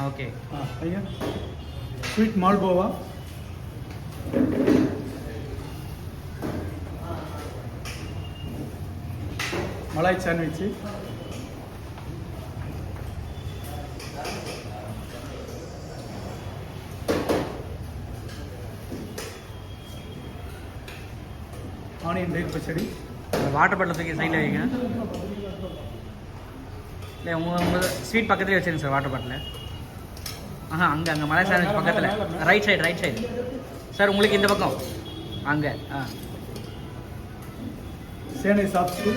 Okay. ஐயா sweet malpua, Malay sandwich, onion தயிர் பச்சடி. Water bottle தூக்கி சைடில் வைங்க. இல்லை உங்கள் ஸ்வீட் பக்கத்துலேயே வச்சுருங்க சார் வாட்டர் பாட்டில். அங்கே மலாய் சாண்ட்விச் பக்கத்தில் ரைட் சைடு சார். உங்களுக்கு இந்த பக்கம் அங்கே. சேனை சாப்ஸு,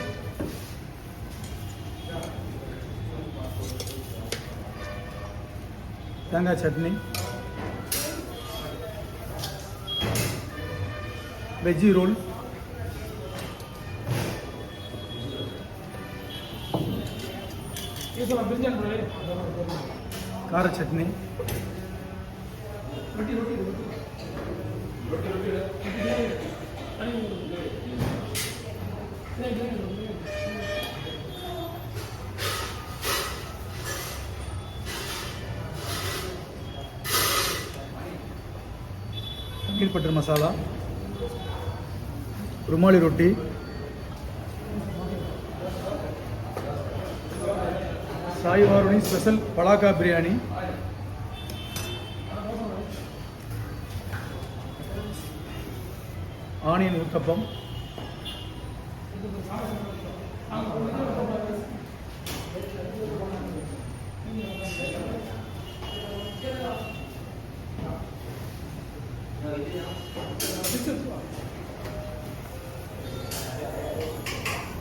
தேங்காய் சட்னி, வெஜ்ஜி ரோல், கார சட்னி, பன்னீர் பட்டர் மசாலா, ருமாலி ரொட்டி, சாய் வாருணி ஸ்பெஷல் பலாக்கா biryani, onion uthappam,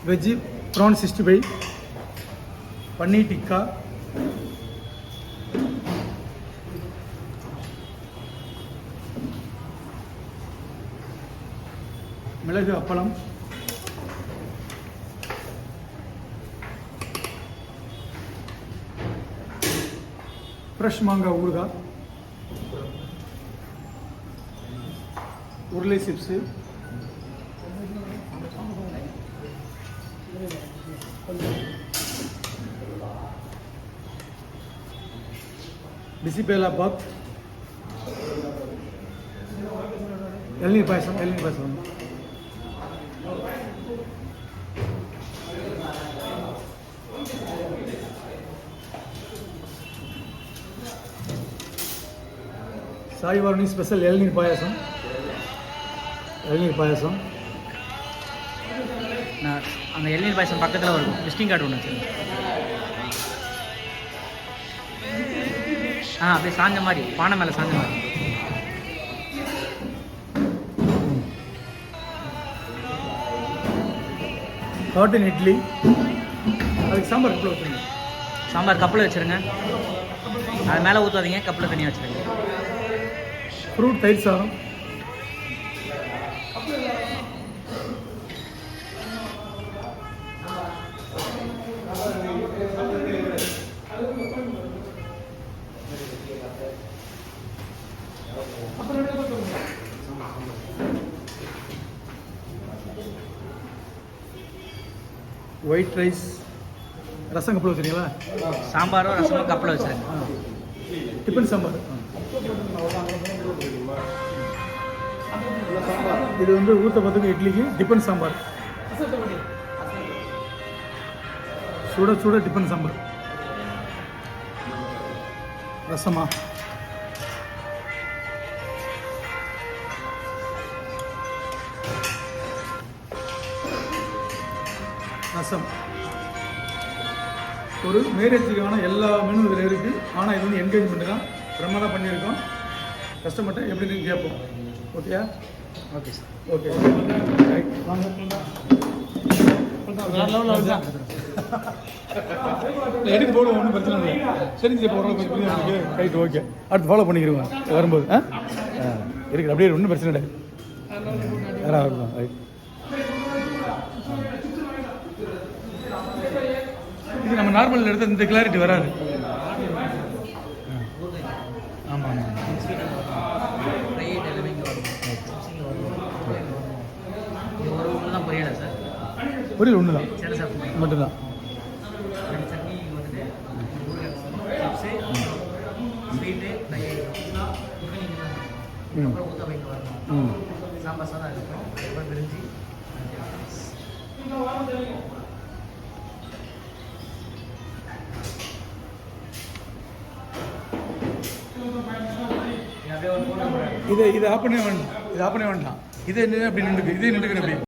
veggie prawn 65, paneer tikka, மிளகு அப்பளம், ஃப்ரெஷ் மாங்காய் ஊறுகாய், உருளை சிப்ஸு, பிசிபேலா பாத், இளநீர் பாயசம், சாய் வாருணி ஸ்பெஷல் இளநீர் பாயசம், நான் அந்த இளநீர் பாயசம் பக்கத்தில் வரும் விசிட்டிங் கார்டு ஒன்று வச்சுருங்க. அப்படியே சாஞ்ச மாதிரி, பானை மேலே சாஞ்ச மாதிரி. காட்டன் இட்லி, அதுக்கு சாம்பார் கப்பில் வச்சுருங்க. சாம்பார் கப்பில் வச்சுருங்க, அது மேலே ஊற்றாதீங்க, கப்பில் தனியாக வச்சுருங்க. ஃப்ரூட் தயிர் சாதம், ஒயிட் ரைஸ், ரசம் கப்பில் வச்சுருங்களா? சாம்பாரும் ரசமும் கப்பில் வச்சுருங்க. டிஃபன் சாம்பார். இது வந்து ஊத்தப்பத்துக்கு இட்லிக்கு டிஃபன் சாம்பார், சுட சுட டிஃபன் சாம்பார். ரசமா, ரசம். ஒரு மேரேஜுக்கான எல்லா மெனு இதில் இருக்குது. ஆனால் இது வந்து என்கேஜ்மெண்ட் தான், பிரமாதம் பண்ணியிருக்கோம். கஸ்டமர்கிட்ட எப்படின்னு கேட்போம். ஓகேயா? Okay sir. ஓகே ரைட், வாங்க. எடுத்து போடுவோம், ஒன்றும் பிரச்சனை இல்லை. சரிங்க சார், போடுறோம் கொஞ்சம் புரியுது. Right, okay. அடுத்து ஃபாலோ பண்ணிக்கிறோங்க வரும்போது. இருக்குது அப்படியே, ஒன்றும் பிரச்சனை இல்லை. யாராக ரைட். இது நம்ம நார்மல் எடுத்து இந்த கிளாரிட்டி வராது. ஆமாம் ஆமாம். பொரியல் ஒன்று தான் மட்டும்தான். ஸ்வீட்டு அப்புறம் ஊத்தப்பைக்கு வரணும், சாம்பார் சாதம் இருக்கும், அதுக்கப்புறம் பிரிஞ்சி, இதை ஆஃப் பண்ணவே வேண்டாம், இது ஆஃப் பண்ணவே வேண்டாம், இது என்ன அப்படி நின்றுக்கு, இதே நின்றுக்கு அப்படி